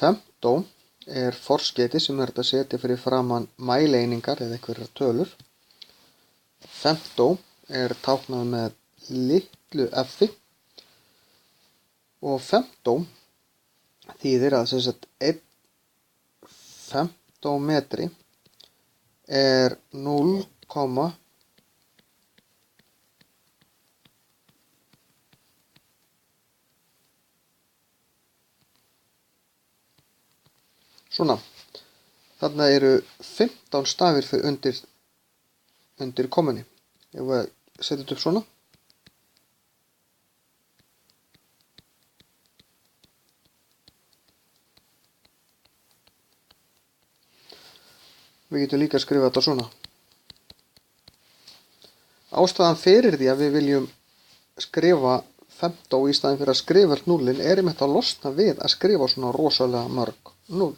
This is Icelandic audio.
Femtó er forskeyti sem er hægt að setja fyrir framan mæleiningar eða einhverjar tölur. Femtó er táknað með litlu f-i og femtó þýðir að 1 femtómetri er 0, svona. Þarna eru 15 stafir fyrir undir kommunni. Ef við setjum þetta upp svona. Við getum líka að skrifa þetta svona. Ástæðan fyrir því að við viljum skrifa femtó í staðinn fyrir að skrifa 0 er einmitt að losna við að skrifa svona rosalega mörg 0.